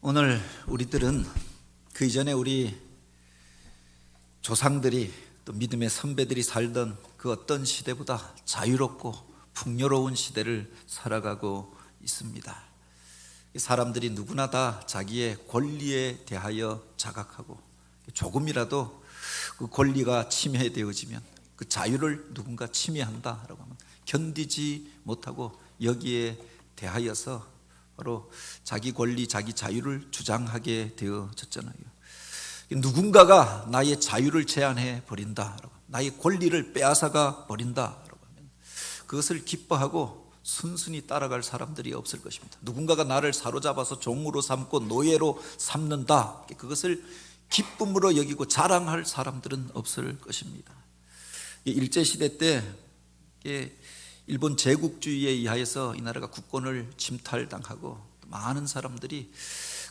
오늘 우리들은 그 이전에 우리 조상들이 또 믿음의 선배들이 살던 그 어떤 시대보다 자유롭고 풍요로운 시대를 살아가고 있습니다. 사람들이 누구나 다 자기의 권리에 대하여 자각하고 조금이라도 그 권리가 침해되어지면 그 자유를 누군가 침해한다라고 하면 견디지 못하고 여기에 대하여서 바로 자기 권리, 자기 자유를 주장하게 되어졌잖아요. 누군가가 나의 자유를 제한해 버린다, 나의 권리를 빼앗아가 버린다라고 하면 그것을 기뻐하고 순순히 따라갈 사람들이 없을 것입니다. 누군가가 나를 사로잡아서 종으로 삼고 노예로 삼는다, 그것을 기쁨으로 여기고 자랑할 사람들은 없을 것입니다. 일제시대 때 일본 제국주의에 의하여서 이 나라가 국권을 침탈당하고 많은 사람들이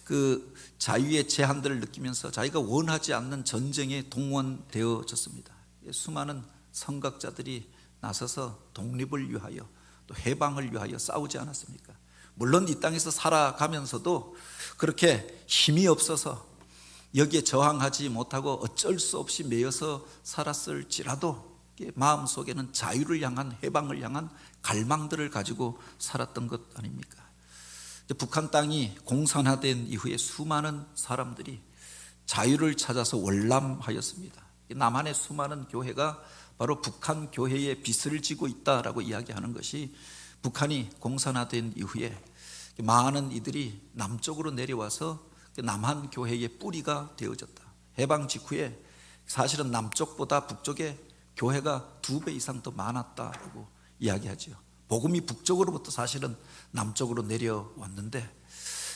그 자유의 제한들을 느끼면서 자기가 원하지 않는 전쟁에 동원되어졌습니다. 수많은 선각자들이 나서서 독립을 위하여 또 해방을 위하여 싸우지 않았습니까? 물론 이 땅에서 살아가면서도 그렇게 힘이 없어서 여기에 저항하지 못하고 어쩔 수 없이 매여서 살았을지라도 마음속에는 자유를 향한, 해방을 향한 갈망들을 가지고 살았던 것 아닙니까? 북한 땅이 공산화된 이후에 수많은 사람들이 자유를 찾아서 월남하였습니다. 남한의 수많은 교회가 바로 북한 교회의 빚을 지고 있다라고 이야기하는 것이, 북한이 공산화된 이후에 많은 이들이 남쪽으로 내려와서 남한 교회의 뿌리가 되어졌다. 해방 직후에 사실은 남쪽보다 북쪽에 교회가 2배 이상 더 많았다고 이야기하죠. 복음이 북쪽으로부터 사실은 남쪽으로 내려왔는데,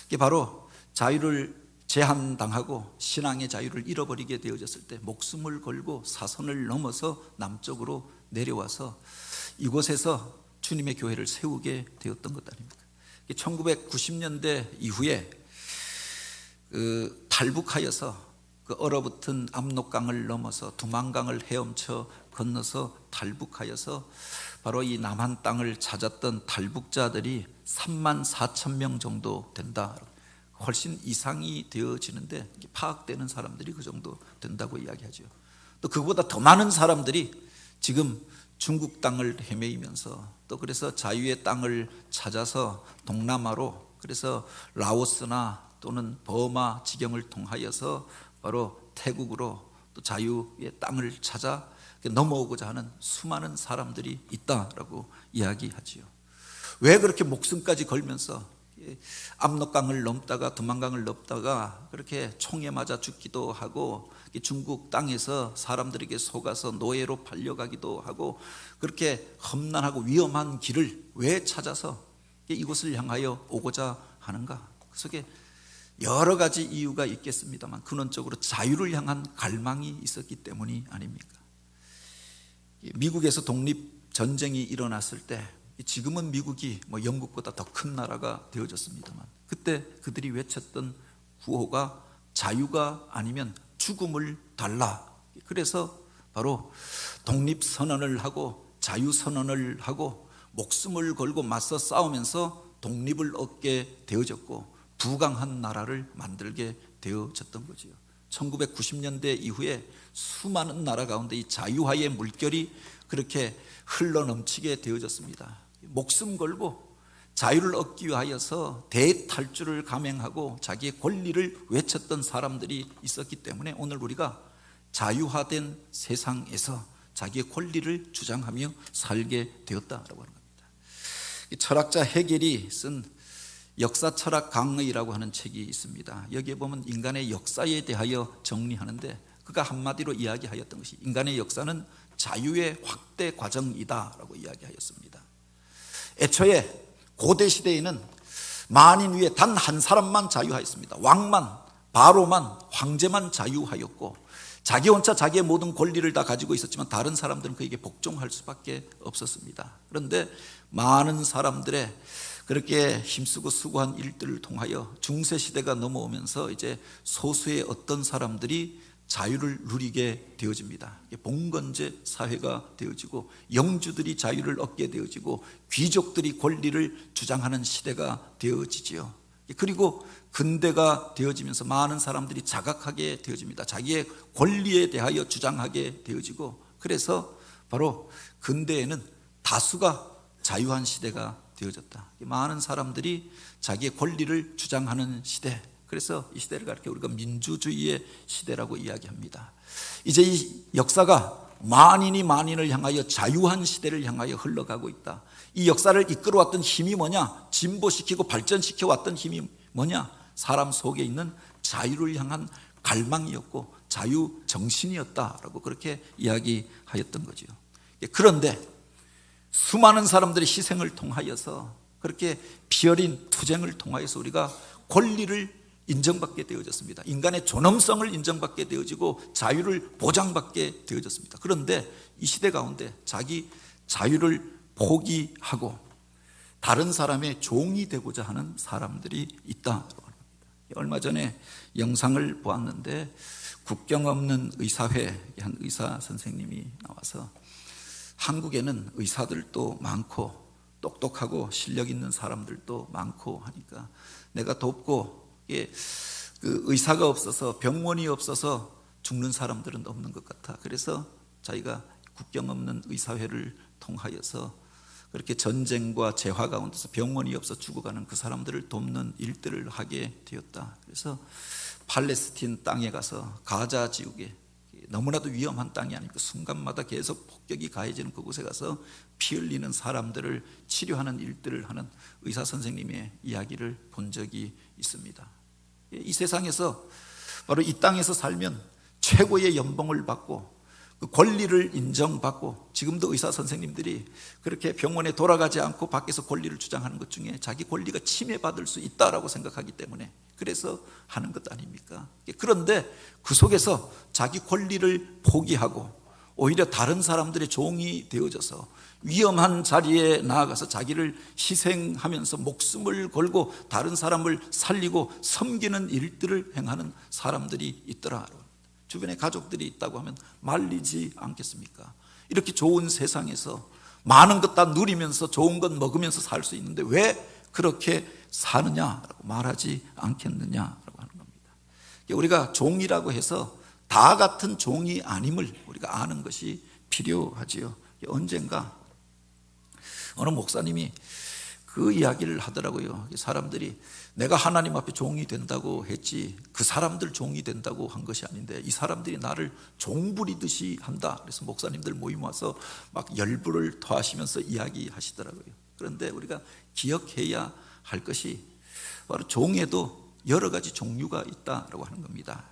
이게 바로 자유를 제한당하고 신앙의 자유를 잃어버리게 되어졌을 때 목숨을 걸고 사선을 넘어서 남쪽으로 내려와서 이곳에서 주님의 교회를 세우게 되었던 것 아닙니까? 1990년대 이후에 탈북하여서 그 얼어붙은 압록강을 넘어서 두만강을 헤엄쳐 건너서 탈북하여서 바로 이 남한 땅을 찾았던 탈북자들이 34,000명 정도 된다. 훨씬 이상이 되어지는데 파악되는 사람들이 그 정도 된다고 이야기하죠. 또 그보다 더 많은 사람들이 지금 중국 땅을 헤매이면서 또 그래서 자유의 땅을 찾아서 동남아로, 그래서 라오스나 또는 버마 지경을 통하여서 바로 태국으로 또 자유의 땅을 찾아 넘어오고자 하는 수많은 사람들이 있다라고 이야기하지요. 왜 그렇게 목숨까지 걸면서 압록강을 넘다가 두만강을 넘다가 그렇게 총에 맞아 죽기도 하고 중국 땅에서 사람들에게 속아서 노예로 팔려가기도 하고 그렇게 험난하고 위험한 길을 왜 찾아서 이곳을 향하여 오고자 하는가? 그 속에 여러 가지 이유가 있겠습니다만 근원적으로 자유를 향한 갈망이 있었기 때문이 아닙니까? 미국에서 독립전쟁이 일어났을 때, 지금은 미국이 영국보다 더 큰 나라가 되어졌습니다만 그때 그들이 외쳤던 구호가 자유가 아니면 죽음을 달라. 그래서 바로 독립선언을 하고 자유선언을 하고 목숨을 걸고 맞서 싸우면서 독립을 얻게 되어졌고 부강한 나라를 만들게 되어졌던 거지요. 1990년대 이후에 수많은 나라 가운데 이 자유화의 물결이 그렇게 흘러넘치게 되어졌습니다. 목숨 걸고 자유를 얻기 위하여서 대탈주를 감행하고 자기의 권리를 외쳤던 사람들이 있었기 때문에 오늘 우리가 자유화된 세상에서 자기의 권리를 주장하며 살게 되었다라고 하는 겁니다. 철학자 헤겔이 쓴 역사 철학 강의라고 하는 책이 있습니다. 여기에 보면 인간의 역사에 대하여 정리하는데 그가 한마디로 이야기하였던 것이 인간의 역사는 자유의 확대 과정이다라고 이야기하였습니다. 애초에 고대 시대에는 만인 위에 단 한 사람만 자유하였습니다. 왕만, 바로만, 황제만 자유하였고 자기 혼자 자기의 모든 권리를 다 가지고 있었지만 다른 사람들은 그에게 복종할 수밖에 없었습니다. 그런데 많은 사람들의 그렇게 힘쓰고 수고한 일들을 통하여 중세시대가 넘어오면서 이제 소수의 어떤 사람들이 자유를 누리게 되어집니다. 봉건제 사회가 되어지고 영주들이 자유를 얻게 되어지고 귀족들이 권리를 주장하는 시대가 되어지지요. 그리고 근대가 되어지면서 많은 사람들이 자각하게 되어집니다. 자기의 권리에 대하여 주장하게 되어지고, 그래서 바로 근대에는 다수가 자유한 시대가 되어졌다. 많은 사람들이 자기의 권리를 주장하는 시대, 그래서 이 시대를 가리켜 우리가 민주주의의 시대라고 이야기합니다. 이제 이 역사가 만인이 만인을 향하여 자유한 시대를 향하여 흘러가고 있다. 이 역사를 이끌어왔던 힘이 뭐냐? 진보시키고 발전시켜 왔던 힘이 뭐냐? 사람 속에 있는 자유를 향한 갈망이었고 자유 정신이었다라고 그렇게 이야기하였던 거죠. 그런데 수많은 사람들의 희생을 통하여서, 그렇게 피어린 투쟁을 통하여서 우리가 권리를 인정받게 되어졌습니다. 인간의 존엄성을 인정받게 되어지고 자유를 보장받게 되어졌습니다. 그런데 이 시대 가운데 자기 자유를 포기하고 다른 사람의 종이 되고자 하는 사람들이 있다. 얼마 전에 영상을 보았는데 국경 없는 의사회 한 의사 선생님이 나와서 한국에는 의사들도 많고 똑똑하고 실력 있는 사람들도 많고 하니까 내가 돕고, 그 의사가 없어서, 병원이 없어서 죽는 사람들은 없는 것 같아. 그래서 자기가 국경 없는 의사회를 통하여서 그렇게 전쟁과 재화 가운데서 병원이 없어 죽어가는 그 사람들을 돕는 일들을 하게 되었다. 그래서 팔레스틴 땅에 가서 가자 지역에, 너무나도 위험한 땅이 아니고 순간마다 계속 폭격이 가해지는 그곳에 가서 피 흘리는 사람들을 치료하는 일들을 하는 의사 선생님의 이야기를 본 적이 있습니다. 이 세상에서 바로 이 땅에서 살면 최고의 연봉을 받고 그 권리를 인정받고, 지금도 의사 선생님들이 그렇게 병원에 돌아가지 않고 밖에서 권리를 주장하는 것 중에 자기 권리가 침해받을 수 있다라고 생각하기 때문에 그래서 하는 것 아닙니까? 그런데 그 속에서 자기 권리를 포기하고 오히려 다른 사람들의 종이 되어져서 위험한 자리에 나아가서 자기를 희생하면서 목숨을 걸고 다른 사람을 살리고 섬기는 일들을 행하는 사람들이 있더라. 주변에 가족들이 있다고 하면 말리지 않겠습니까? 이렇게 좋은 세상에서 많은 것 다 누리면서 좋은 것 먹으면서 살 수 있는데 왜 그렇게 사느냐라고 말하지 않겠느냐라고 하는 겁니다. 우리가 종이라고 해서 다 같은 종이 아님을 우리가 아는 것이 필요하지요. 언젠가 어느 목사님이 그 이야기를 하더라고요. 사람들이 내가 하나님 앞에 종이 된다고 했지 그 사람들 종이 된다고 한 것이 아닌데 이 사람들이 나를 종 부리듯이 한다. 그래서 목사님들 모임 와서 막 열불을 토하시면서 이야기하시더라고요. 그런데 우리가 기억해야 할 것이 바로 종에도 여러 가지 종류가 있다라고 하는 겁니다.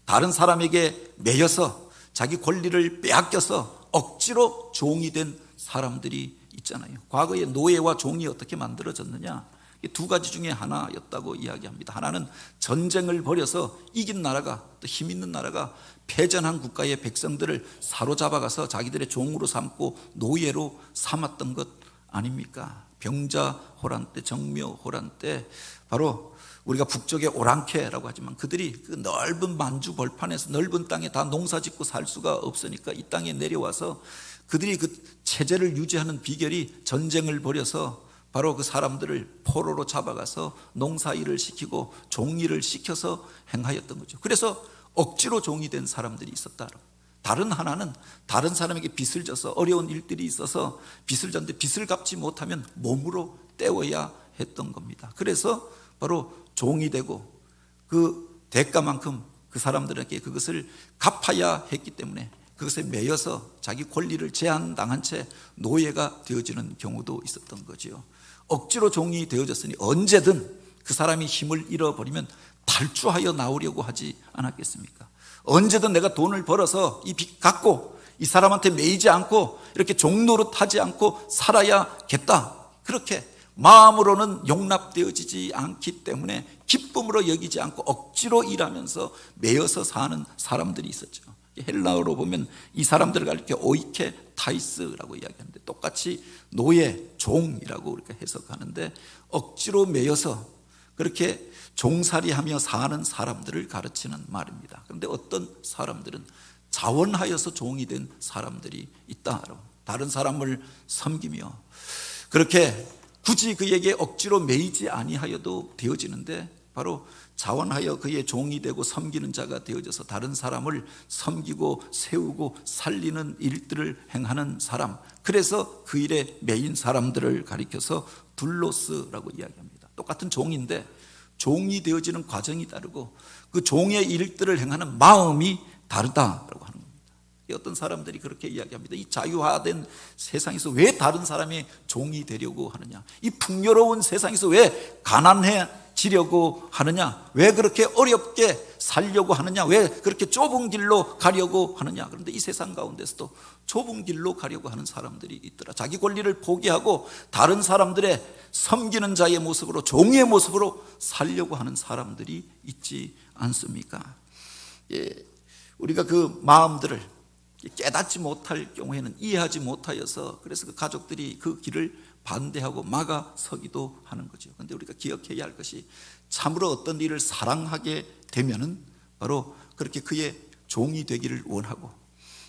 다른 사람에게 매여서 자기 권리를 빼앗겨서 억지로 종이 된 사람들이 있잖아요. 과거에 노예와 종이 어떻게 만들어졌느냐? 두 가지 중에 하나였다고 이야기합니다. 하나는 전쟁을 벌여서 이긴 나라가, 또 힘 있는 나라가 패전한 국가의 백성들을 사로잡아가서 자기들의 종으로 삼고 노예로 삼았던 것 아닙니까? 병자호란 때, 정묘호란 때 바로 우리가 북쪽의 오랑캐라고 하지만 그들이 그 넓은 만주 벌판에서 넓은 땅에 다 농사 짓고 살 수가 없으니까 이 땅에 내려와서 그들이 그 체제를 유지하는 비결이 전쟁을 벌여서 바로 그 사람들을 포로로 잡아가서 농사일을 시키고 종일을 시켜서 행하였던 거죠. 그래서 억지로 종이 된 사람들이 있었다. 다른 하나는 다른 사람에게 빚을 져서 어려운 일들이 있어서 빚을 졌는데 빚을 갚지 못하면 몸으로 때워야 했던 겁니다. 그래서 바로 종이 되고 그 대가만큼 그 사람들에게 그것을 갚아야 했기 때문에 그것에 매여서 자기 권리를 제한당한 채 노예가 되어지는 경우도 있었던 거지요. 억지로 종이 되어졌으니 언제든 그 사람이 힘을 잃어버리면 탈주하여 나오려고 하지 않았겠습니까? 언제든 내가 돈을 벌어서 이 빚 갚고 이 사람한테 매이지 않고 이렇게 종노릇하지 않고 살아야겠다, 그렇게 마음으로는 용납되어지지 않기 때문에 기쁨으로 여기지 않고 억지로 일하면서 매여서 사는 사람들이 있었죠. 헬라어로 보면 이 사람들을 가리켜 오이케 타이스라고 이야기하는데 똑같이 노예, 종이라고 우리가 해석하는데 억지로 매여서 그렇게 종살이하며 사는 사람들을 가르치는 말입니다. 그런데 어떤 사람들은 자원하여서 종이 된 사람들이 있다. 다른 사람을 섬기며 그렇게 굳이 그에게 억지로 매이지 아니하여도 되어지는데 바로 자원하여 그의 종이 되고 섬기는 자가 되어져서 다른 사람을 섬기고 세우고 살리는 일들을 행하는 사람, 그래서 그 일에 매인 사람들을 가리켜서 둘로스라고 이야기합니다. 똑같은 종인데 종이 되어지는 과정이 다르고 그 종의 일들을 행하는 마음이 다르다라고 하는 겁니다. 어떤 사람들이 그렇게 이야기합니다. 이 자유화된 세상에서 왜 다른 사람의 종이 되려고 하느냐, 이 풍요로운 세상에서 왜 가난해지려고 하느냐, 왜 그렇게 어렵게 살려고 하느냐, 왜 그렇게 좁은 길로 가려고 하느냐. 그런데 이 세상 가운데서도 좁은 길로 가려고 하는 사람들이 있더라. 자기 권리를 포기하고 다른 사람들의 섬기는 자의 모습으로, 종의 모습으로 살려고 하는 사람들이 있지 않습니까? 예, 우리가 그 마음들을 깨닫지 못할 경우에는 이해하지 못하여서 그래서 그 가족들이 그 길을 반대하고 막아서기도 하는 거죠. 그런데 우리가 기억해야 할 것이 참으로 어떤 일을 사랑하게 되면은 바로 그렇게 그의 종이 되기를 원하고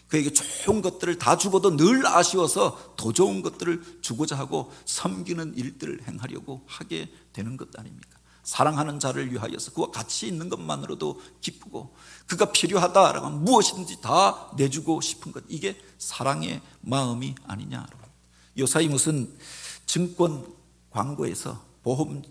그에게 좋은 것들을 다 주고도 늘 아쉬워서 더 좋은 것들을 주고자 하고 섬기는 일들을 행하려고 하게 되는 것 아닙니까? 사랑하는 자를 위하여서 그와 같이 있는 것만으로도 기쁘고 그가 필요하다라고 하면 무엇이든지 다 내주고 싶은 것, 이게 사랑의 마음이 아니냐. 요사이 무슨 증권 광고에서 보험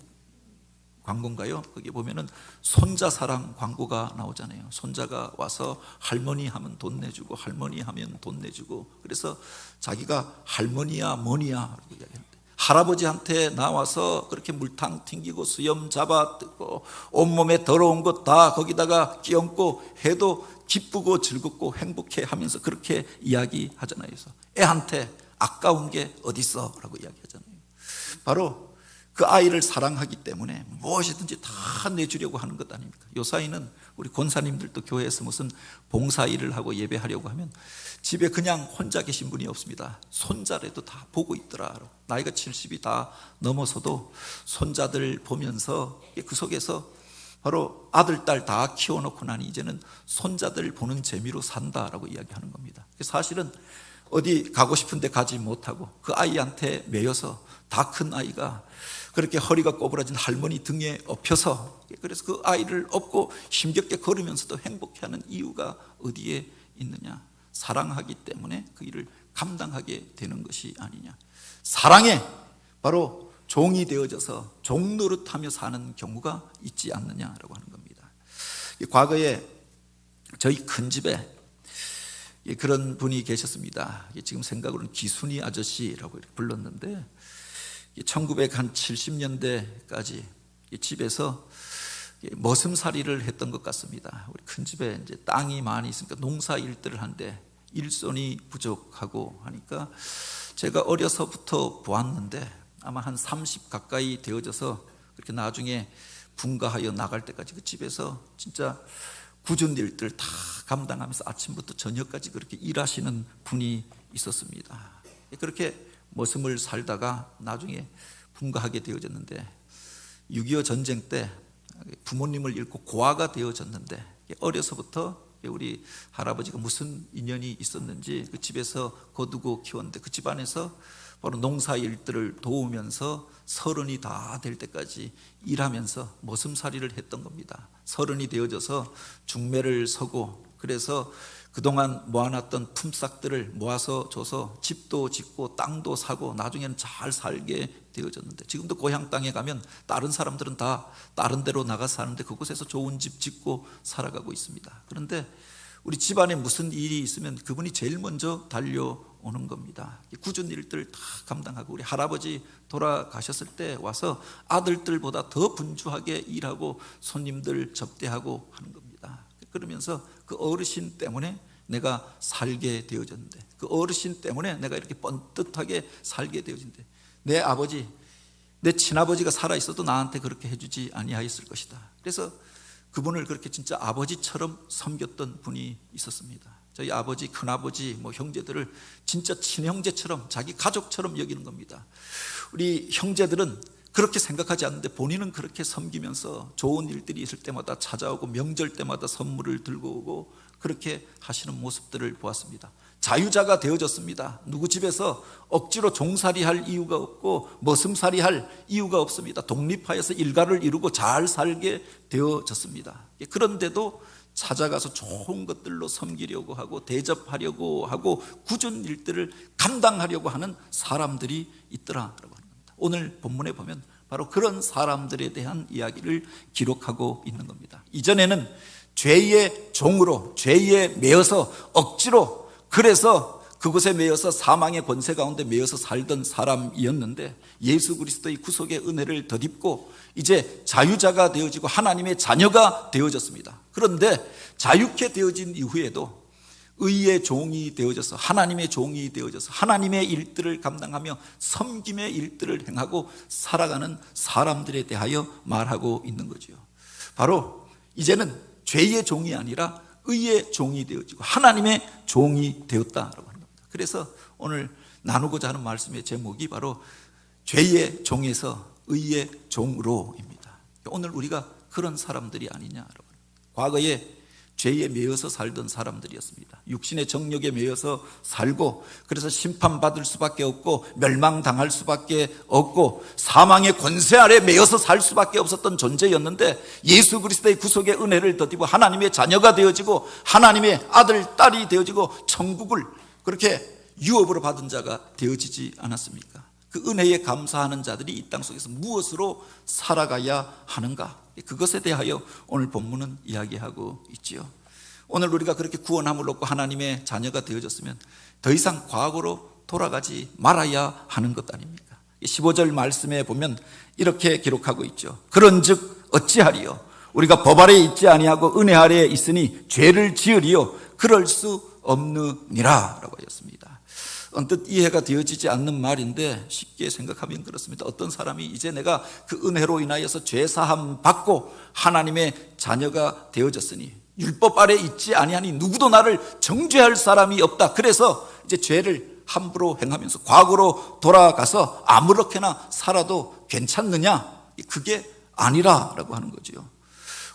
광고인가요? 거기 보면은 손자 사랑 광고가 나오잖아요. 손자가 와서 할머니 하면 돈 내주고 할머니 하면 돈 내주고, 그래서 자기가 할머니야 뭐니야 라고 이야기하는데 할아버지한테 나와서 그렇게 물탕 튕기고 수염 잡아 뜯고 온몸에 더러운 것 다 거기다가 끼얹고 해도 기쁘고 즐겁고 행복해 하면서 그렇게 이야기하잖아요. 그래서 애한테 아까운 게 어딨어 라고 이야기하잖아요. 바로 그 아이를 사랑하기 때문에 무엇이든지 다 내주려고 하는 것 아닙니까? 요사이는 우리 권사님들도 교회에서 무슨 봉사일을 하고 예배하려고 하면 집에 그냥 혼자 계신 분이 없습니다. 손자라도 다 보고 있더라. 나이가 70이 다 넘어서도 손자들 보면서 그 속에서 바로 아들, 딸 다 키워놓고 나니 이제는 손자들 보는 재미로 산다라고 이야기하는 겁니다. 사실은 어디 가고 싶은데 가지 못하고 그 아이한테 매여서 다 큰 아이가 그렇게 허리가 꼬부라진 할머니 등에 엎여서, 그래서 그 아이를 업고 힘겹게 걸으면서도 행복해하는 이유가 어디에 있느냐? 사랑하기 때문에 그 일을 감당하게 되는 것이 아니냐. 사랑에 바로 종이 되어져서 종 노릇하며 사는 경우가 있지 않느냐라고 하는 겁니다. 과거에 저희 큰 집에 그런 분이 계셨습니다. 지금 생각으로는 기순이 아저씨라고 불렀는데 1970년대까지 집에서 머슴살이를 했던 것 같습니다. 우리 큰 집에 이제 땅이 많이 있으니까 농사 일들을 하는데 일손이 부족하고 하니까 제가 어려서부터 보았는데 아마 한 30 가까이 되어져서 그렇게 나중에 분가하여 나갈 때까지 그 집에서 진짜 굳은 일들 다 감당하면서 아침부터 저녁까지 그렇게 일하시는 분이 있었습니다. 그렇게 머슴을 살다가 나중에 분가하게 되어졌는데 6.25 전쟁 때 부모님을 잃고 고아가 되어졌는데 어려서부터 우리 할아버지가 무슨 인연이 있었는지 그 집에서 거두고 키웠는데 그 집안에서 바로 농사 일들을 도우면서 30이 다 될 때까지 일하면서 머슴살이를 했던 겁니다. 30이 되어져서 중매를 서고 그래서 그동안 모아놨던 품삯들을 모아서 줘서 집도 짓고 땅도 사고 나중에는 잘 살게 되어졌는데 지금도 고향 땅에 가면 다른 사람들은 다 다른 데로 나가 사는데 그곳에서 좋은 집 짓고 살아가고 있습니다. 그런데 우리 집안에 무슨 일이 있으면 그분이 제일 먼저 달려오는 겁니다. 굳은 일들 다 감당하고 우리 할아버지 돌아가셨을 때 와서 아들들보다 더 분주하게 일하고 손님들 접대하고 하는 겁니다. 그러면서 그 어르신 때문에 내가 살게 되어졌는데 그 어르신 때문에 내가 이렇게 번듯하게 살게 되어진대. 내 아버지, 내 친아버지가 살아있어도 나한테 그렇게 해주지 아니하였을 것이다. 그래서 그분을 그렇게 진짜 아버지처럼 섬겼던 분이 있었습니다. 저희 아버지, 큰아버지, 형제들을 진짜 친형제처럼 자기 가족처럼 여기는 겁니다. 우리 형제들은 그렇게 생각하지 않는데 본인은 그렇게 섬기면서 좋은 일들이 있을 때마다 찾아오고 명절 때마다 선물을 들고 오고 그렇게 하시는 모습들을 보았습니다. 자유자가 되어졌습니다. 누구 집에서 억지로 종살이 할 이유가 없고 머슴살이 할 이유가 없습니다. 독립하여서 일가를 이루고 잘 살게 되어졌습니다. 그런데도 찾아가서 좋은 것들로 섬기려고 하고 대접하려고 하고 굳은 일들을 감당하려고 하는 사람들이 있더라라고 하는 겁니다. 오늘 본문에 보면 바로 그런 사람들에 대한 이야기를 기록하고 있는 겁니다. 이전에는 죄의 종으로 죄에 매여서 억지로, 그래서 그곳에 매여서 사망의 권세 가운데 매여서 살던 사람이었는데 예수 그리스도의 구속의 은혜를 덧입고 이제 자유자가 되어지고 하나님의 자녀가 되어졌습니다. 그런데 자유케 되어진 이후에도 의의 종이 되어져서 하나님의 종이 되어져서 하나님의 일들을 감당하며 섬김의 일들을 행하고 살아가는 사람들에 대하여 말하고 있는 거죠. 바로 이제는 죄의 종이 아니라 의의 종이 되어지고 하나님의 종이 되었다라고 하는 겁니다. 그래서 오늘 나누고자 하는 말씀의 제목이 바로 죄의 종에서 의의 종으로입니다. 오늘 우리가 그런 사람들이 아니냐. 과거에 죄에 매여서 살던 사람들이었습니다. 육신의 정욕에 매여서 살고, 그래서 심판받을 수밖에 없고 멸망당할 수밖에 없고 사망의 권세 아래 매여서 살 수밖에 없었던 존재였는데 예수 그리스도의 구속의 은혜를 덧입어 하나님의 자녀가 되어지고 하나님의 아들, 딸이 되어지고 천국을 그렇게 유업으로 받은 자가 되어지지 않았습니까? 그 은혜에 감사하는 자들이 이 땅 속에서 무엇으로 살아가야 하는가? 그것에 대하여 오늘 본문은 이야기하고 있지요. 오늘 우리가 그렇게 구원함을 얻고 하나님의 자녀가 되어졌으면 더 이상 과거로 돌아가지 말아야 하는 것 아닙니까? 15절 말씀에 보면 이렇게 기록하고 있죠. 그런즉 어찌하리요? 우리가 법 아래에 있지 아니하고 은혜 아래에 있으니 죄를 지으리요? 그럴 수 없느니라 라고 하였습니다. 언뜻 이해가 되어지지 않는 말인데 쉽게 생각하면 그렇습니다. 어떤 사람이 이제 내가 그 은혜로 인하여서 죄사함 받고 하나님의 자녀가 되어졌으니 율법 아래 있지 아니하니 누구도 나를 정죄할 사람이 없다. 그래서 이제 죄를 함부로 행하면서 과거로 돌아가서 아무렇게나 살아도 괜찮느냐? 그게 아니라라고 하는 거죠.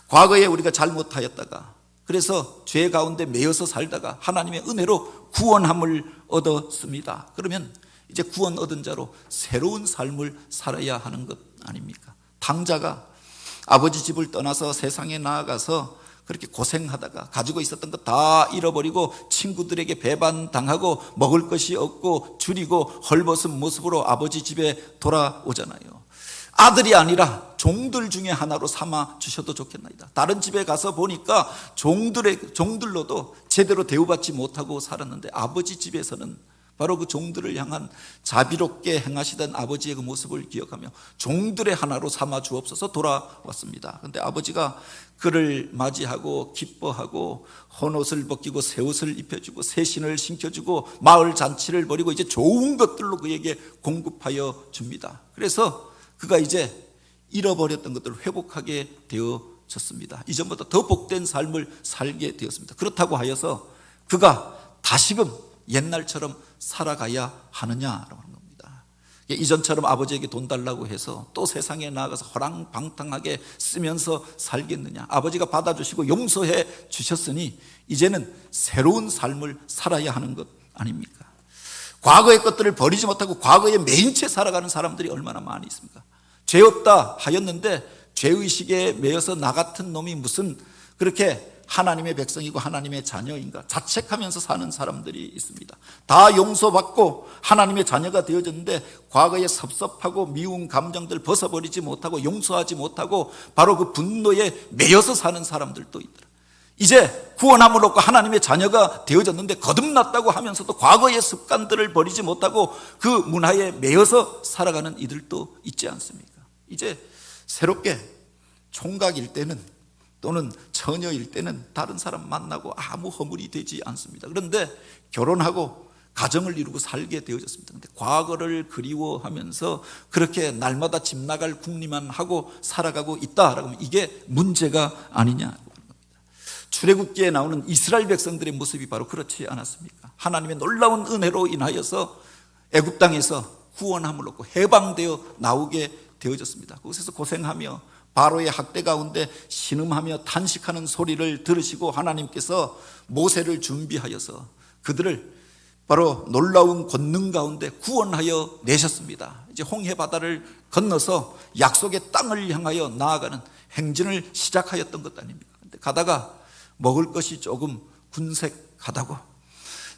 과거에 우리가 잘못하였다가 그래서 죄 가운데 매여서 살다가 하나님의 은혜로 구원함을 얻었습니다. 그러면 이제 구원 얻은 자로 새로운 삶을 살아야 하는 것 아닙니까? 당자가 아버지 집을 떠나서 세상에 나아가서 그렇게 고생하다가 가지고 있었던 것 다 잃어버리고 친구들에게 배반당하고 먹을 것이 없고 줄이고 헐벗은 모습으로 아버지 집에 돌아오잖아요. 아들이 아니라 종들 중에 하나로 삼아 주셔도 좋겠나이다. 다른 집에 가서 보니까 종들로도 제대로 대우받지 못하고 살았는데 아버지 집에서는 바로 그 종들을 향한 자비롭게 행하시던 아버지의 그 모습을 기억하며 종들의 하나로 삼아 주옵소서 돌아왔습니다. 그런데 아버지가 그를 맞이하고 기뻐하고 헌옷을 벗기고 새 옷을 입혀주고 새 신을 신겨주고 마을 잔치를 벌이고 이제 좋은 것들로 그에게 공급하여 줍니다. 그래서 그가 이제 잃어버렸던 것들을 회복하게 되어졌습니다. 이전보다 더 복된 삶을 살게 되었습니다. 그렇다고 하여서 그가 다시금 옛날처럼 살아가야 하느냐라고 하는 겁니다. 이전처럼 아버지에게 돈 달라고 해서 또 세상에 나가서 허랑방탕하게 쓰면서 살겠느냐? 아버지가 받아주시고 용서해 주셨으니 이제는 새로운 삶을 살아야 하는 것 아닙니까? 과거의 것들을 버리지 못하고 과거에 매인 채 살아가는 사람들이 얼마나 많이 있습니까? 죄 없다 하였는데 죄의식에 매여서 나 같은 놈이 무슨 그렇게 하나님의 백성이고 하나님의 자녀인가 자책하면서 사는 사람들이 있습니다. 다 용서받고 하나님의 자녀가 되어졌는데 과거에 섭섭하고 미운 감정들 벗어버리지 못하고 용서하지 못하고 바로 그 분노에 매여서 사는 사람들도 있더라. 이제 구원함을 얻고 하나님의 자녀가 되어졌는데 거듭났다고 하면서도 과거의 습관들을 버리지 못하고 그 문화에 매여서 살아가는 이들도 있지 않습니까? 이제 새롭게 총각일 때는 또는 처녀일 때는 다른 사람 만나고 아무 허물이 되지 않습니다. 그런데 결혼하고 가정을 이루고 살게 되어졌습니다. 그런데 과거를 그리워하면서 그렇게 날마다 집 나갈 궁리만 하고 살아가고 있다라고 하면 이게 문제가 아니냐. 출애굽기에 나오는 이스라엘 백성들의 모습이 바로 그렇지 않았습니까? 하나님의 놀라운 은혜로 인하여서 애굽 땅에서 구원함을 얻고 해방되어 나오게 되어졌습니다. 그곳에서 고생하며 바로의 학대 가운데 신음하며 탄식하는 소리를 들으시고 하나님께서 모세를 준비하여서 그들을 바로 놀라운 권능 가운데 구원하여 내셨습니다. 이제 홍해 바다를 건너서 약속의 땅을 향하여 나아가는 행진을 시작하였던 것 아닙니까? 근데 가다가 먹을 것이 조금 군색하다고,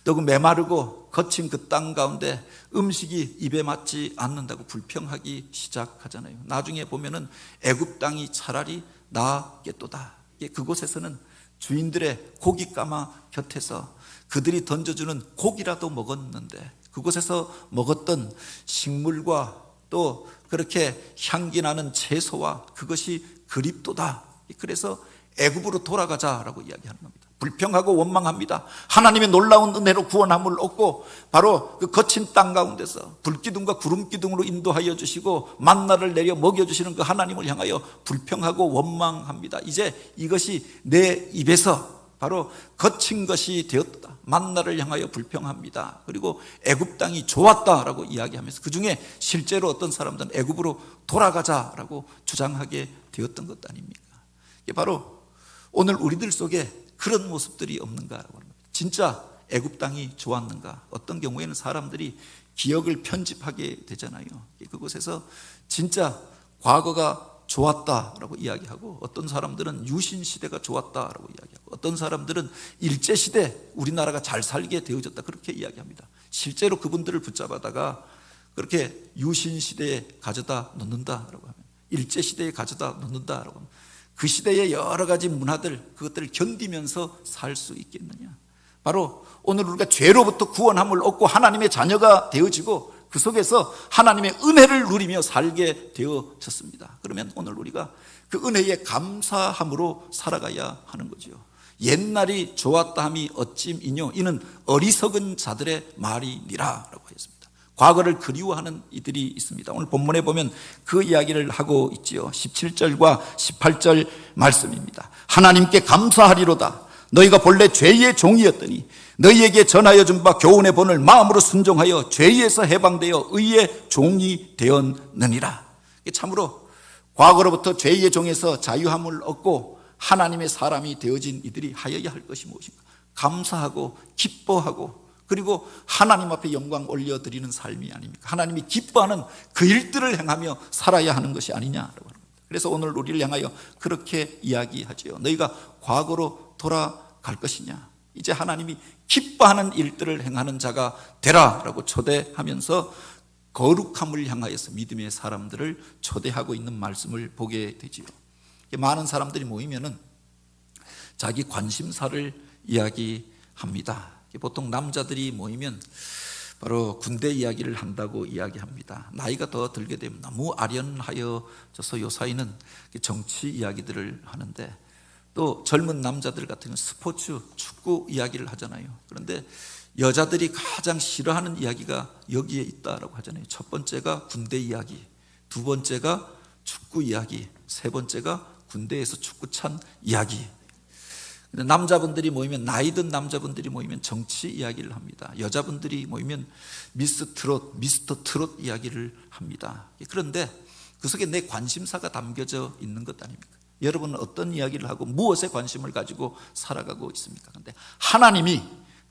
또 그 메마르고 거친 그 땅 가운데 음식이 입에 맞지 않는다고 불평하기 시작하잖아요. 나중에 보면은 애굽 땅이 차라리 나았겠도다. 그곳에서는 주인들의 고깃가마 곁에서 그들이 던져주는 고기라도 먹었는데, 그곳에서 먹었던 식물과 또 그렇게 향기 나는 채소와 그것이 그립도다. 그래서 애굽으로 돌아가자라고 이야기하는 겁니다. 불평하고 원망합니다. 하나님의 놀라운 은혜로 구원함을 얻고 바로 그 거친 땅 가운데서 불기둥과 구름기둥으로 인도하여 주시고 만나를 내려 먹여주시는 그 하나님을 향하여 불평하고 원망합니다. 이제 이것이 내 입에서 바로 거친 것이 되었다. 만나를 향하여 불평합니다. 그리고 애굽 땅이 좋았다라고 이야기하면서 그 중에 실제로 어떤 사람들은 애굽으로 돌아가자라고 주장하게 되었던 것 아닙니까? 이게 바로 오늘 우리들 속에 그런 모습들이 없는가라고 합니다. 진짜 애굽 땅이 좋았는가? 어떤 경우에는 사람들이 기억을 편집하게 되잖아요. 그곳에서 진짜 과거가 좋았다라고 이야기하고, 어떤 사람들은 유신 시대가 좋았다라고 이야기하고, 어떤 사람들은 일제 시대 우리나라가 잘 살게 되어졌다 그렇게 이야기합니다. 실제로 그분들을 붙잡아다가 그렇게 유신 시대에 가져다 놓는다라고 하면, 일제 시대에 가져다 놓는다라고 하면 그 시대의 여러 가지 문화들, 그것들을 견디면서 살 수 있겠느냐? 바로 오늘 우리가 죄로부터 구원함을 얻고 하나님의 자녀가 되어지고 그 속에서 하나님의 은혜를 누리며 살게 되어졌습니다. 그러면 오늘 우리가 그 은혜에 감사함으로 살아가야 하는 거죠. 옛날이 좋았다 함이 어찌이뇨, 이는 어리석은 자들의 말이니라라고 했습니다. 과거를 그리워하는 이들이 있습니다. 오늘 본문에 보면 그 이야기를 하고 있지요. 17절과 18절 말씀입니다. 하나님께 감사하리로다. 너희가 본래 죄의 종이었더니 너희에게 전하여 준 바 교훈의 본을 마음으로 순종하여 죄에서 해방되어 의의 종이 되었느니라. 참으로 과거로부터 죄의 종에서 자유함을 얻고 하나님의 사람이 되어진 이들이 하여야 할 것이 무엇인가? 감사하고 기뻐하고, 그리고 하나님 앞에 영광 올려드리는 삶이 아닙니까? 하나님이 기뻐하는 그 일들을 행하며 살아야 하는 것이 아니냐라고 합니다. 그래서 오늘 우리를 향하여 그렇게 이야기하지요. 너희가 과거로 돌아갈 것이냐? 이제 하나님이 기뻐하는 일들을 행하는 자가 되라라고 초대하면서 거룩함을 향하여서 믿음의 사람들을 초대하고 있는 말씀을 보게 되지요. 많은 사람들이 모이면은 자기 관심사를 이야기합니다. 보통 남자들이 모이면 바로 군대 이야기를 한다고 이야기합니다. 나이가 더 들게 되면 너무 아련하여져서 요사이는 정치 이야기들을 하는데, 또 젊은 남자들 같은 경우는 스포츠, 축구 이야기를 하잖아요. 그런데 여자들이 가장 싫어하는 이야기가 여기에 있다라고 하잖아요. 첫 번째가 군대 이야기, 두 번째가 축구 이야기, 세 번째가 군대에서 축구 찬 이야기. 남자분들이 모이면, 나이든 남자분들이 모이면 정치 이야기를 합니다. 여자분들이 모이면 미스터 트롯 이야기를 합니다. 그런데 그 속에 내 관심사가 담겨져 있는 것 아닙니까? 여러분은 어떤 이야기를 하고 무엇에 관심을 가지고 살아가고 있습니까? 그런데 하나님이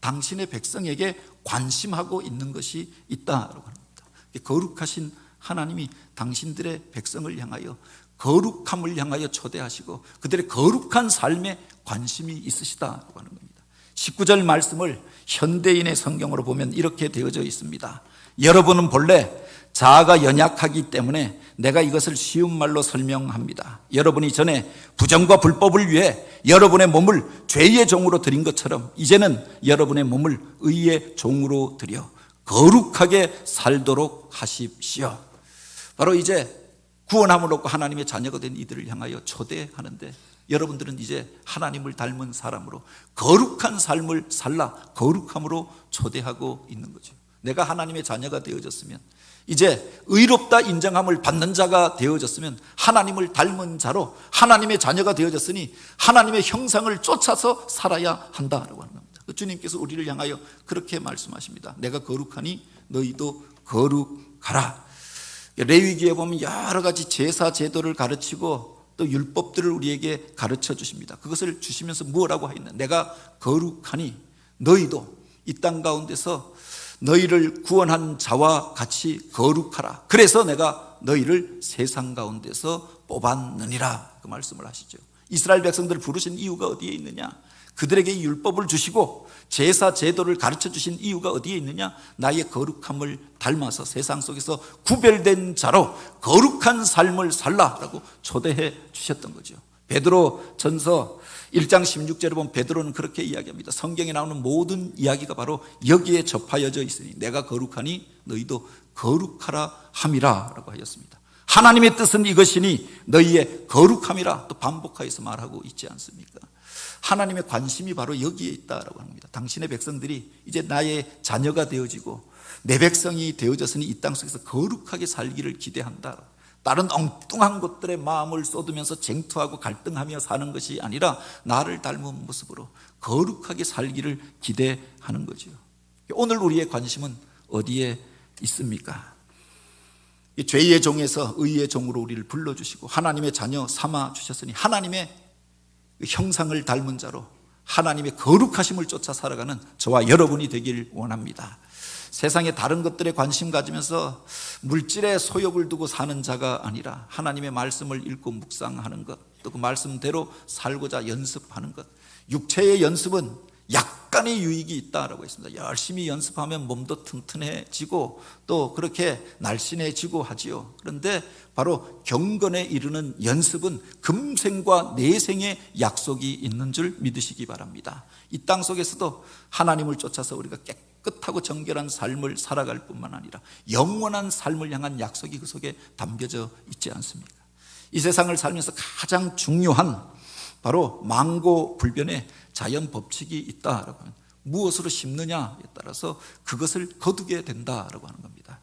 당신의 백성에게 관심하고 있는 것이 있다라고 합니다. 거룩하신 하나님이 당신들의 백성을 향하여 거룩함을 향하여 초대하시고 그들의 거룩한 삶에 관심이 있으시다고 하는 겁니다. 19절 말씀을 현대인의 성경으로 보면 이렇게 되어져 있습니다. 여러분은 본래 자아가 연약하기 때문에 내가 이것을 쉬운 말로 설명합니다. 여러분이 전에 부정과 불법을 위해 여러분의 몸을 죄의 종으로 드린 것처럼 이제는 여러분의 몸을 의의 종으로 드려 거룩하게 살도록 하십시오. 바로 이제 구원함을 얻고 하나님의 자녀가 된 이들을 향하여 초대하는데, 여러분들은 이제 하나님을 닮은 사람으로 거룩한 삶을 살라 거룩함으로 초대하고 있는 거죠. 내가 하나님의 자녀가 되어졌으면, 이제 의롭다 인정함을 받는 자가 되어졌으면, 하나님을 닮은 자로 하나님의 자녀가 되어졌으니 하나님의 형상을 쫓아서 살아야 한다라고 하는 겁니다. 주님께서 우리를 향하여 그렇게 말씀하십니다. 내가 거룩하니 너희도 거룩하라. 레위기에 보면 여러 가지 제사 제도를 가르치고 또 율법들을 우리에게 가르쳐 주십니다. 그것을 주시면서 뭐라고 하였나? 내가 거룩하니 너희도 이 땅 가운데서 너희를 구원한 자와 같이 거룩하라. 그래서 내가 너희를 세상 가운데서 뽑았느니라. 그 말씀을 하시죠. 이스라엘 백성들을 부르신 이유가 어디에 있느냐? 그들에게 율법을 주시고 제사 제도를 가르쳐 주신 이유가 어디에 있느냐? 나의 거룩함을 닮아서 세상 속에서 구별된 자로 거룩한 삶을 살라라고 초대해 주셨던 거죠. 베드로 전서 1장 16절에 보면 베드로는 그렇게 이야기합니다. 성경에 나오는 모든 이야기가 바로 여기에 접하여져 있으니 내가 거룩하니 너희도 거룩하라 함이라 라고 하였습니다. 하나님의 뜻은 이것이니 너희의 거룩함이라 또 반복하여서 말하고 있지 않습니까? 하나님의 관심이 바로 여기에 있다라고 합니다. 당신의 백성들이 이제 나의 자녀가 되어지고 내 백성이 되어졌으니 이 땅 속에서 거룩하게 살기를 기대한다. 다른 엉뚱한 것들에 마음을 쏟으면서 쟁투하고 갈등하며 사는 것이 아니라 나를 닮은 모습으로 거룩하게 살기를 기대하는 거죠. 오늘 우리의 관심은 어디에 있습니까? 죄의 종에서 의의 종으로 우리를 불러주시고 하나님의 자녀 삼아 주셨으니 하나님의 형상을 닮은 자로 하나님의 거룩하심을 쫓아 살아가는 저와 여러분이 되길 원합니다. 세상의 다른 것들에 관심 가지면서 물질의 소욕을 두고 사는 자가 아니라 하나님의 말씀을 읽고 묵상하는 것, 또 그 말씀대로 살고자 연습하는 것. 육체의 연습은 약간의 유익이 있다라고 했습니다. 열심히 연습하면 몸도 튼튼해지고 또 그렇게 날씬해지고 하지요. 그런데 바로 경건에 이르는 연습은 금생과 내생의 약속이 있는 줄 믿으시기 바랍니다. 이 땅 속에서도 하나님을 쫓아서 우리가 깨끗하고 정결한 삶을 살아갈 뿐만 아니라 영원한 삶을 향한 약속이 그 속에 담겨져 있지 않습니까? 이 세상을 살면서 가장 중요한 바로 망고불변의 자연 법칙이 있다라고 하면 무엇으로 심느냐에 따라서 그것을 거두게 된다라고 하는 겁니다.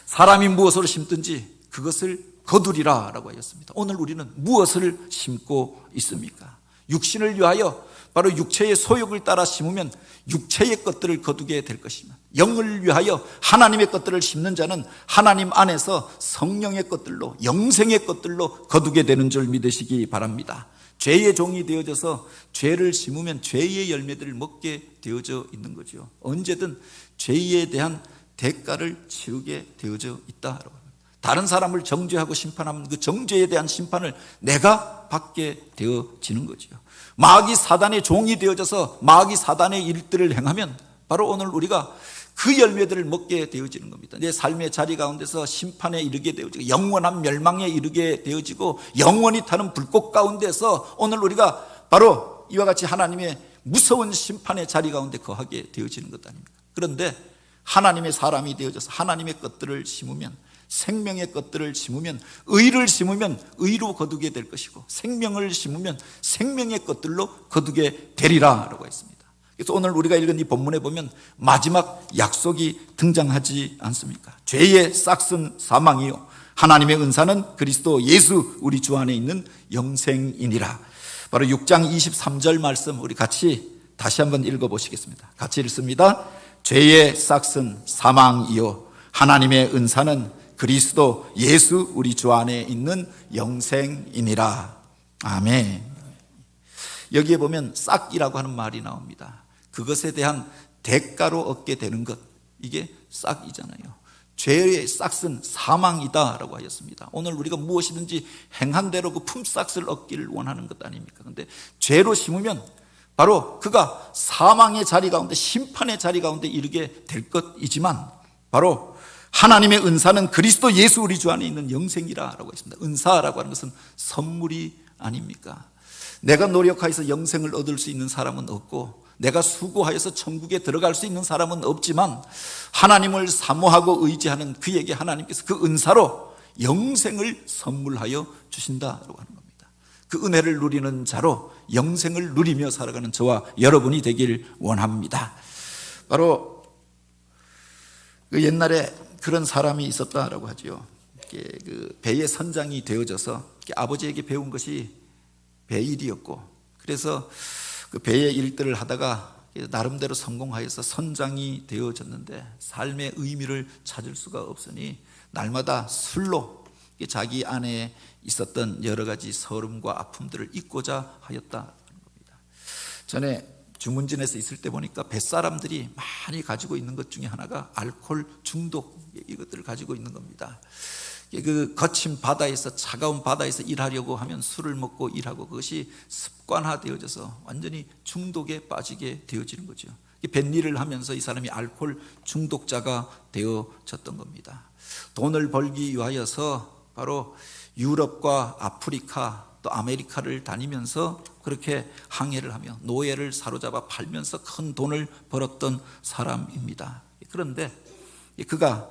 사람이 무엇으로 심든지 그것을 거두리라라고 하였습니다. 오늘 우리는 무엇을 심고 있습니까? 육신을 위하여 바로 육체의 소욕을 따라 심으면 육체의 것들을 거두게 될 것이며 영을 위하여 하나님의 것들을 심는 자는 하나님 안에서 성령의 것들로 영생의 것들로 거두게 되는 줄 믿으시기 바랍니다. 죄의 종이 되어져서 죄를 심으면 죄의 열매들을 먹게 되어져 있는 거죠. 언제든 죄에 대한 대가를 치르게 되어져 있다라고 합니다. 다른 사람을 정죄하고 심판하면 그 정죄에 대한 심판을 내가 받게 되어지는 거죠. 마귀 사단의 종이 되어져서 마귀 사단의 일들을 행하면 바로 오늘 우리가 그 열매들을 먹게 되어지는 겁니다. 내 삶의 자리 가운데서 심판에 이르게 되어지고 영원한 멸망에 이르게 되어지고 영원히 타는 불꽃 가운데서 오늘 우리가 바로 이와 같이 하나님의 무서운 심판의 자리 가운데 거하게 되어지는 것 아닙니까? 그런데 하나님의 사람이 되어져서 하나님의 것들을 심으면 생명의 것들을 심으면 의를 심으면 의로 거두게 될 것이고 생명을 심으면 생명의 것들로 거두게 되리라라고 했습니다. 그래서 오늘 우리가 읽은 이 본문에 보면 마지막 약속이 등장하지 않습니까? 죄의 싹은 사망이요 하나님의 은사는 그리스도 예수 우리 주 안에 있는 영생이니라. 바로 6장 23절 말씀 우리 같이 다시 한번 읽어보시겠습니다. 같이 읽습니다. 죄의 싹은 사망이요 하나님의 은사는 그리스도 예수 우리 주 안에 있는 영생이니라. 아멘. 여기에 보면 싹이라고 하는 말이 나옵니다. 그것에 대한 대가로 얻게 되는 것, 이게 싹이잖아요. 죄의 싹은 사망이다 라고 하였습니다. 오늘 우리가 무엇이든지 행한 대로 그 품삯을 얻기를 원하는 것 아닙니까? 그런데 죄로 심으면 바로 그가 사망의 자리 가운데 심판의 자리 가운데 이르게 될 것이지만 바로 하나님의 은사는 그리스도 예수 우리 주 안에 있는 영생이라고 했습니다. 은사라고 하는 것은 선물이 아닙니까? 내가 노력하여서 영생을 얻을 수 있는 사람은 없고 내가 수고하여서 천국에 들어갈 수 있는 사람은 없지만 하나님을 사모하고 의지하는 그에게 하나님께서 그 은사로 영생을 선물하여 주신다라고 하는 겁니다. 그 은혜를 누리는 자로 영생을 누리며 살아가는 저와 여러분이 되길 원합니다. 바로 그 옛날에 그런 사람이 있었다라고 하죠. 그 배의 선장이 되어져서 아버지에게 배운 것이 배일이었고 그래서 그 배의 일들을 하다가 나름대로 성공하여서 선장이 되어졌는데 삶의 의미를 찾을 수가 없으니 날마다 술로 자기 안에 있었던 여러 가지 서름과 아픔들을 잊고자 하였다는 겁니다. 전에 주문진에서 있을 때 보니까 뱃사람들이 많이 가지고 있는 것 중에 하나가 알코올 중독, 이것들을 가지고 있는 겁니다. 그 거친 바다에서, 차가운 바다에서 일하려고 하면 술을 먹고 일하고, 그것이 습관화되어져서 완전히 중독에 빠지게 되어지는 거죠. 뱃일을 하면서 이 사람이 알코올 중독자가 되어졌던 겁니다. 돈을 벌기 위하여서 바로 유럽과 아프리카 또 아메리카를 다니면서 그렇게 항해를 하며 노예를 사로잡아 팔면서 큰 돈을 벌었던 사람입니다. 그런데 그가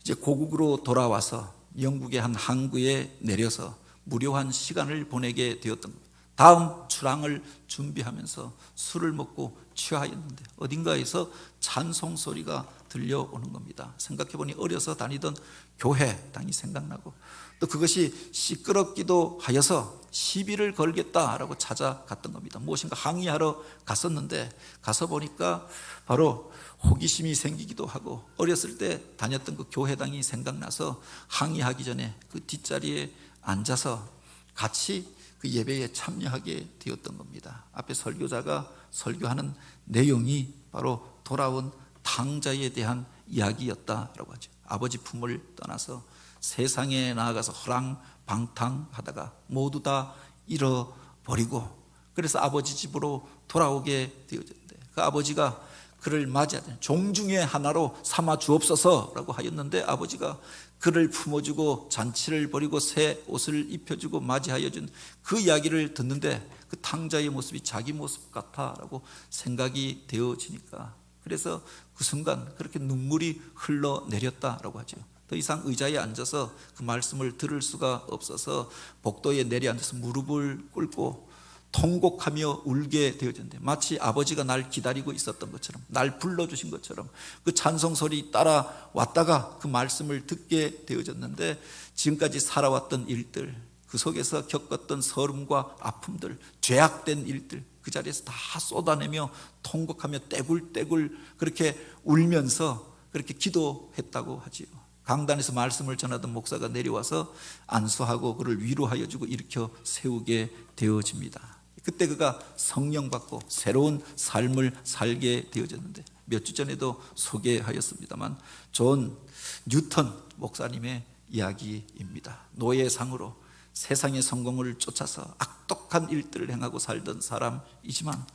이제 고국으로 돌아와서 영국의 한 항구에 내려서 무료한 시간을 보내게 되었던 겁니다. 다음 출항을 준비하면서 술을 먹고 취하였는데 어딘가에서 찬송 소리가 들려오는 겁니다. 생각해보니 어려서 다니던 교회당이 생각나고, 또 그것이 시끄럽기도 하여서 시비를 걸겠다라고 찾아갔던 겁니다. 무엇인가 항의하러 갔었는데 가서 보니까 바로 호기심이 생기기도 하고, 어렸을 때 다녔던 그 교회당이 생각나서 항의하기 전에 그 뒷자리에 앉아서 같이 그 예배에 참여하게 되었던 겁니다. 앞에 설교자가 설교하는 내용이 바로 돌아온 탕자에 대한 이야기였다라고 하죠. 아버지 품을 떠나서 세상에 나아가서 허랑방탕하다가 모두 다 잃어버리고, 그래서 아버지 집으로 돌아오게 되어졌는데, 그 아버지가 그를 맞이하자 종 중에 하나로 삼아 주옵소서라고 하였는데, 아버지가 그를 품어주고 잔치를 벌이고 새 옷을 입혀주고 맞이하여 준 그 이야기를 듣는데 그 탕자의 모습이 자기 모습 같아라고 생각이 되어지니까, 그래서 그 순간 그렇게 눈물이 흘러내렸다라고 하죠. 더 이상 의자에 앉아서 그 말씀을 들을 수가 없어서 복도에 내려앉아서 무릎을 꿇고 통곡하며 울게 되어졌는데, 마치 아버지가 날 기다리고 있었던 것처럼, 날 불러주신 것처럼 그 찬송 소리 따라왔다가 그 말씀을 듣게 되어졌는데, 지금까지 살아왔던 일들, 그 속에서 겪었던 서름과 아픔들, 죄악된 일들, 그 자리에서 다 쏟아내며 통곡하며 떼굴떼굴 그렇게 울면서 그렇게 기도했다고 하지요. 강단에서 말씀을 전하던 목사가 내려와서 안수하고 그를 위로하여 주고 일으켜 세우게 되어집니다. 그때 그가 성령 받고 새로운 삶을 살게 되어졌는데, 몇 주 전에도 소개하였습니다만 존 뉴턴 목사님의 이야기입니다. 노예상으로 세상의 성공을 쫓아서 악독한 일들을 행하고 살던 사람이지만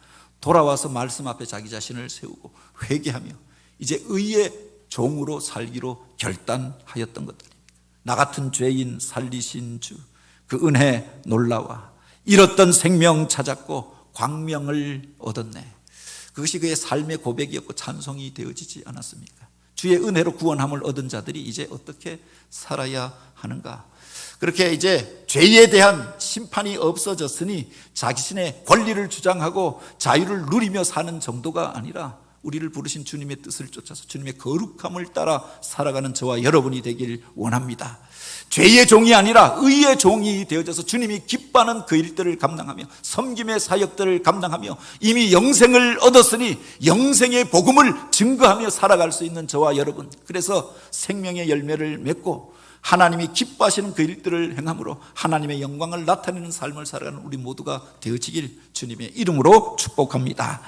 돌아와서 말씀 앞에 자기 자신을 세우고 회개하며 이제 의의 종으로 살기로 결단하였던 것들입니다. 나 같은 죄인 살리신 주, 그 은혜 놀라와 잃었던 생명 찾았고 광명을 얻었네. 그것이 그의 삶의 고백이었고 찬송이 되어지지 않았습니까? 주의 은혜로 구원함을 얻은 자들이 이제 어떻게 살아야 하는가? 그렇게 이제 죄에 대한 심판이 없어졌으니 자신의 권리를 주장하고 자유를 누리며 사는 정도가 아니라 우리를 부르신 주님의 뜻을 쫓아서 주님의 거룩함을 따라 살아가는 저와 여러분이 되길 원합니다. 죄의 종이 아니라 의의 종이 되어져서 주님이 기뻐하는 그 일들을 감당하며 섬김의 사역들을 감당하며 이미 영생을 얻었으니 영생의 복음을 증거하며 살아갈 수 있는 저와 여러분, 그래서 생명의 열매를 맺고 하나님이 기뻐하시는 그 일들을 행함으로 하나님의 영광을 나타내는 삶을 살아가는 우리 모두가 되어지길 주님의 이름으로 축복합니다.